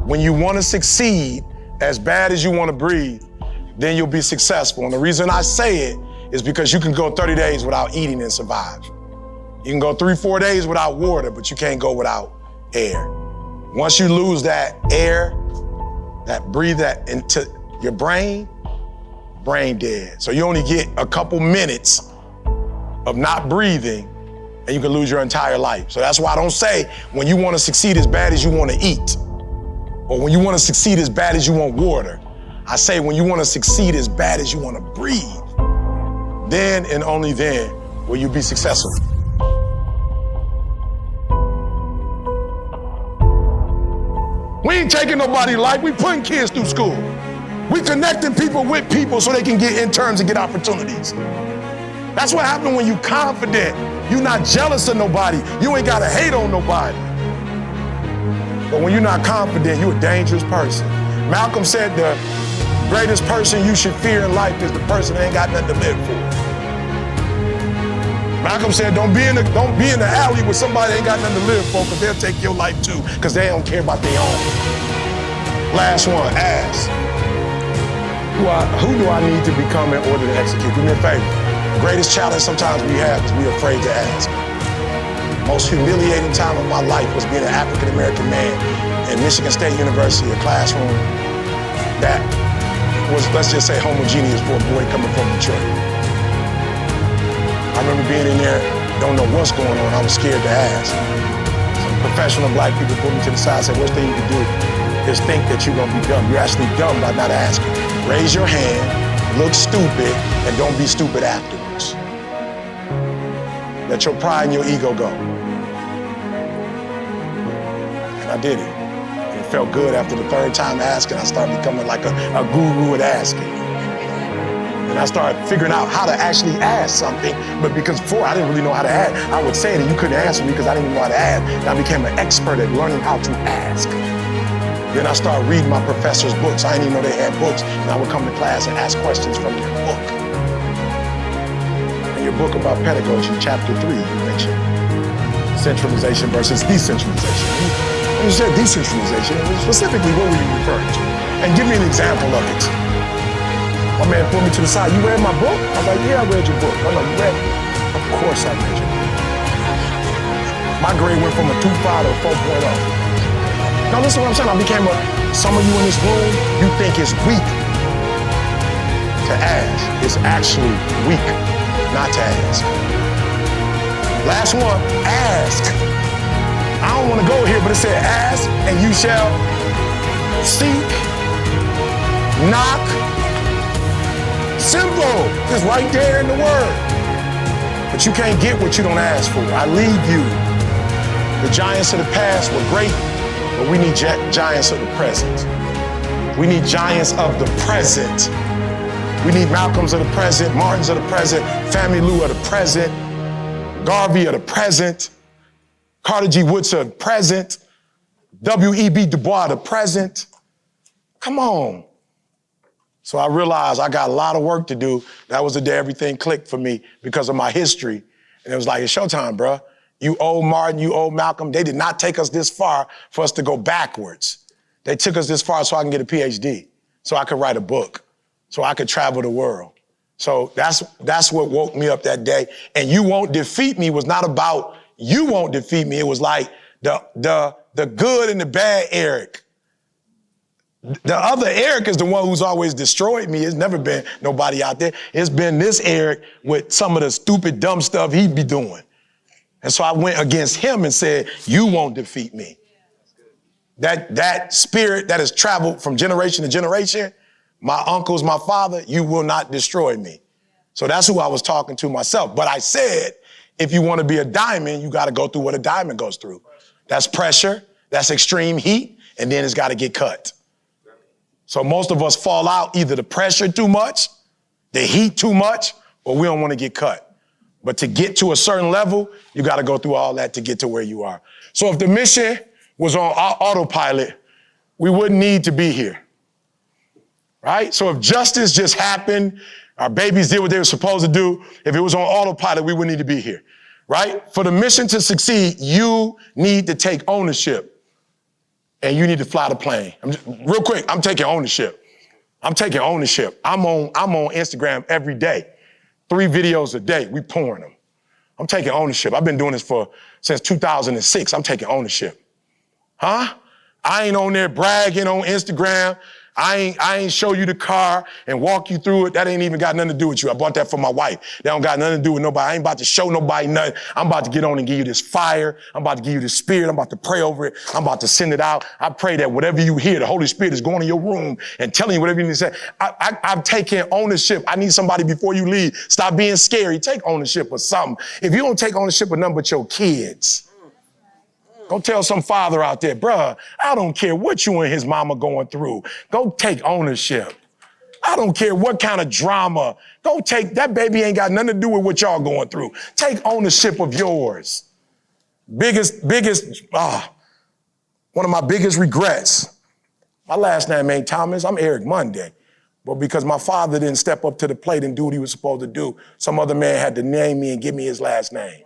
When you want to succeed as bad as you want to breathe, then you'll be successful. And the reason I say it is because you can go 30 days without eating and survive. You can go 3-4 days without water, but you can't go without air. Once you lose that air, breathe that into your brain dead. So you only get a couple minutes of not breathing and you can lose your entire life. So that's why I don't say when you want to succeed as bad as you want to eat or when you want to succeed as bad as you want water. I say when you want to succeed as bad as you want to breathe, then and only then will you be successful. We ain't taking nobody's life, we putting kids through school. We connecting people with people so they can get interns and get opportunities. That's what happened when you confident. You're not jealous of nobody. You ain't gotta hate on nobody. But when you're not confident, you're a dangerous person. Malcolm said the greatest person you should fear in life is the person that ain't got nothing to live for. Malcolm said, don't be in the alley with somebody that ain't got nothing to live for, because they'll take your life too, because they don't care about their own. Last one, ask. Who do I need to become in order to execute? Do me a favor. The greatest challenge sometimes we have is we're afraid to ask. Most humiliating time of my life was being an African-American man in Michigan State University, a classroom that was, let's just say, homogeneous for a boy coming from Detroit. I remember being in there, don't know what's going on. I was scared to ask. Some professional black people pulled me to the side and said, worst thing you can do is think that you're gonna be dumb. You're actually dumb by not asking. Raise your hand, look stupid, and don't be stupid afterwards. Let your pride and your ego go. And I did it. And it felt good after the third time asking. I started becoming like a guru at asking. And I started figuring out how to actually ask something, but because before I didn't really know how to ask, I would say it and you couldn't answer me because I didn't even know how to ask. And I became an expert at learning how to ask. Then I started reading my professor's books. I didn't even know they had books. And I would come to class and ask questions from their book. In your book about pedagogy, chapter 3, you mentioned centralization versus decentralization. When you said decentralization, specifically what were you referring to? And give me an example of it. My man pulled me to the side. You read my book? I was like, yeah, I read your book. I'm like, you read it? Of course I read your book. My grade went from a 2.5 to a 4.0. Now listen to what I'm saying. Some of you in this room, you think it's weak to ask. It's actually weak not to ask. Last one, ask. I don't want to go here, but it said ask and you shall seek, knock. Simple, it's right there in the word. But you can't get what you don't ask for. I leave you. The giants of the past were great, but we need giants of the present. We need giants of the present. We need Malcolms of the present, Martins of the present, Family Lou of the present, Garvey of the present, Carter G. Woodson of the present, W.E.B. Du Bois of the present. Come on. So I realized I got a lot of work to do. That was the day everything clicked for me because of my history. And it was like, it's showtime, bro. You old Martin, you old Malcolm. They did not take us this far for us to go backwards. They took us this far so I can get a PhD, so I could write a book, so I could travel the world. So that's what woke me up that day. And you won't defeat me was not about you won't defeat me. It was like the good and the bad Eric. The other Eric is the one who's always destroyed me. It's never been nobody out there. It's been this Eric with some of the stupid, dumb stuff he'd be doing. And so I went against him and said, you won't defeat me. That spirit that has traveled from generation to generation, my uncles, my father, you will not destroy me. So that's who I was talking to myself. But I said, if you want to be a diamond, you got to go through what a diamond goes through. That's pressure, that's extreme heat, and then it's got to get cut. So most of us fall out, either the pressure too much, the heat too much, or we don't want to get cut. But to get to a certain level, you got to go through all that to get to where you are. So if the mission was on autopilot, we wouldn't need to be here, right? So if justice just happened, our babies did what they were supposed to do, if it was on autopilot, we wouldn't need to be here, right? For the mission to succeed, you need to take ownership. and you need to fly the plane. Real quick, I'm taking ownership. I'm taking ownership. I'm on Instagram every day. 3 videos a day, we pouring them. I'm taking ownership. I've been doing this since 2006. I'm taking ownership. Huh? I ain't on there bragging on Instagram. I ain't show you the car and walk you through it. That ain't even got nothing to do with you. I bought that for my wife. That don't got nothing to do with nobody. I ain't about to show nobody nothing. I'm about to get on and give you this fire. I'm about to give you the spirit. I'm about to pray over it. I'm about to send it out. I pray that whatever you hear, the Holy Spirit is going in your room and telling you whatever you need to say. I'm taking ownership. I need somebody before you leave. Stop being scary. Take ownership of something. If you don't take ownership of nothing but your kids, go tell some father out there, bruh, I don't care what you and his mama going through. Go take ownership. I don't care what kind of drama. Go take, that baby ain't got nothing to do with what y'all going through. Take ownership of yours. One of my biggest regrets, my last name ain't Thomas, I'm Eric Monday. But because my father didn't step up to the plate and do what he was supposed to do, some other man had to name me and give me his last name.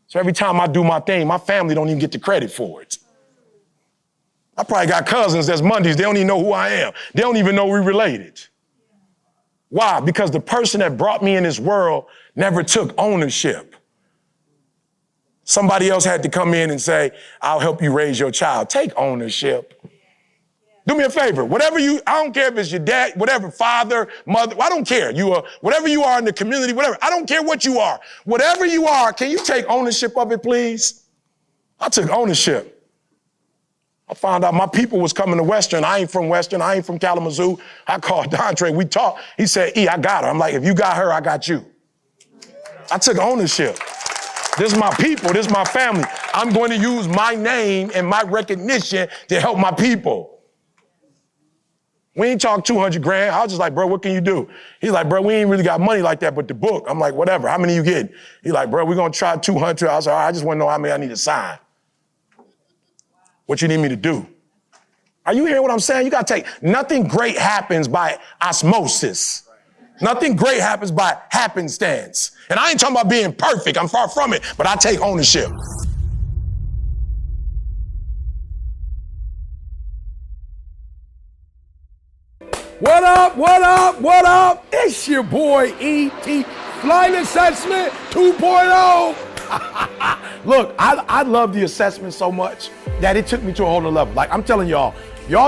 So every time I do my thing, my family don't even get the credit for it. I probably got cousins that's Mondays. They don't even know who I am. They don't even know we related. Why? Because the person that brought me in this world never took ownership. Somebody else had to come in and say, I'll help you raise your child. Take ownership. Do me a favor. I don't care if it's your dad, whatever, father, mother, I don't care. Whatever you are in the community, whatever. I don't care what you are. Whatever you are, can you take ownership of it, please? I took ownership. I found out my people was coming to Western. I ain't from Western. I ain't from Kalamazoo. I called Dontre. We talked. He said, I got her. I'm like, if you got her, I got you. I took ownership. This is my people. This is my family. I'm going to use my name and my recognition to help my people. We ain't talk 200 grand. I was just like, bro, what can you do? He's like, bro, we ain't really got money like that, but the book. I'm like, whatever. How many you getting? He's like, bro, we're going to try 200. I was like, all right, I just want to know how many I need to sign. What you need me to do? Are you hearing what I'm saying? You got to take, nothing great happens by osmosis. Nothing great happens by happenstance. And I ain't talking about being perfect. I'm far from it, but I take ownership. What up, what up, what up? It's your boy E.T. Flight Assessment 2.0. Look, I love the assessment so much that it took me to a whole nother level. Like I'm telling y'all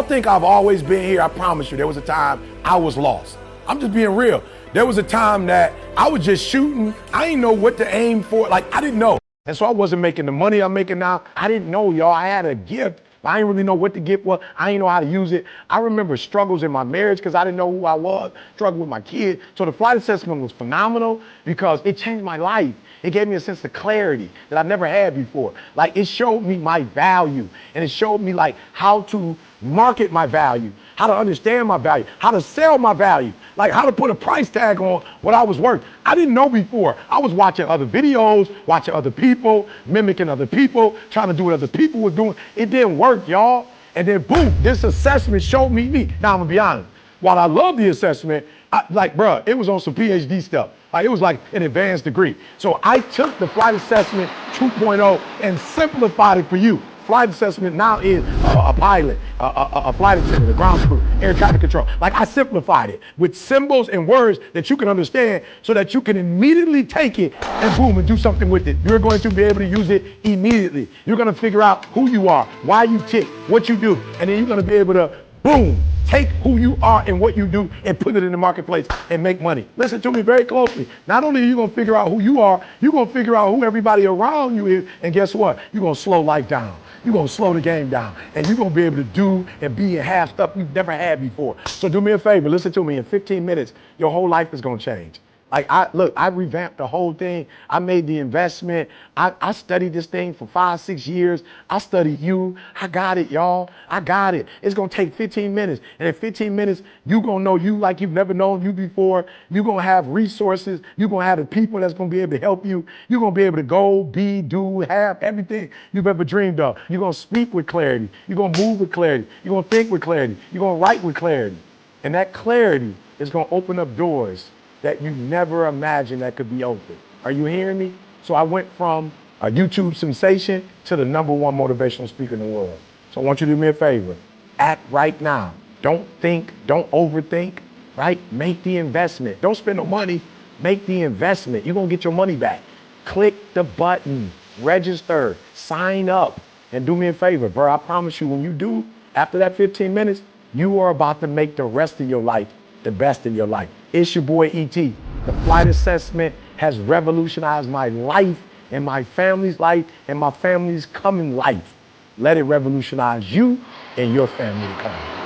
think I've always been here. I promise you, there was a time I was lost. I'm just being real. There was a time that I was just shooting. I didn't know what to aim for. Like I didn't know. And so I wasn't making the money I'm making now. I didn't know, y'all. I had a gift. I didn't really know what the gift was. I didn't know how to use it. I remember struggles in my marriage because I didn't know who I was, struggled with my kid. So the flight assessment was phenomenal because it changed my life. It gave me a sense of clarity that I never had before. Like it showed me my value and it showed me like how to market my value, how to understand my value, how to sell my value, like how to put a price tag on what I was worth. I didn't know before. I was watching other videos, watching other people, mimicking other people, trying to do what other people were doing. It didn't work, y'all. And then boom, this assessment showed me me. Now I'm gonna be honest. While I love the assessment, it was on some PhD stuff. Like it was like an advanced degree. So I took the flight assessment 2.0 and simplified it for you. Flight assessment now is a pilot, a flight attendant, a ground crew, air traffic control. Like I simplified it with symbols and words that you can understand so that you can immediately take it and boom, and do something with it. You're going to be able to use it immediately. You're going to figure out who you are, why you tick, what you do, and then you're going to be able to boom, take who you are and what you do and put it in the marketplace and make money. Listen to me very closely. Not only are you going to figure out who you are, you're going to figure out who everybody around you is. And guess what? You're going to slow life down. You're going to slow the game down. And you're going to be able to do and be and have stuff you've never had before. So do me a favor. Listen to me. In 15 minutes, your whole life is going to change. Like I revamped the whole thing. I made the investment. I studied this thing for 5-6 years. I studied you. I got it, y'all. I got it. It's gonna take 15 minutes. And in 15 minutes, you're gonna know you like you've never known you before. You're gonna have resources. You're gonna have the people that's gonna be able to help you. You're gonna be able to go, be, do, have everything you've ever dreamed of. You're gonna speak with clarity. You're gonna move with clarity. You're gonna think with clarity. You're gonna write with clarity. And that clarity is gonna open up doors that you never imagined that could be open. Are you hearing me? So I went from a YouTube sensation to the #1 motivational speaker in the world. So I want you to do me a favor. Act right now. Don't think, don't overthink, right? Make the investment. Don't spend no money. Make the investment. You're going to get your money back. Click the button, register, sign up, and do me a favor, bro. I promise you, when you do, after that 15 minutes, you are about to make the rest of your life the best in your life. It's your boy E.T. The flight assessment has revolutionized my life and my family's life and my family's coming life. Let it revolutionize you and your family to come.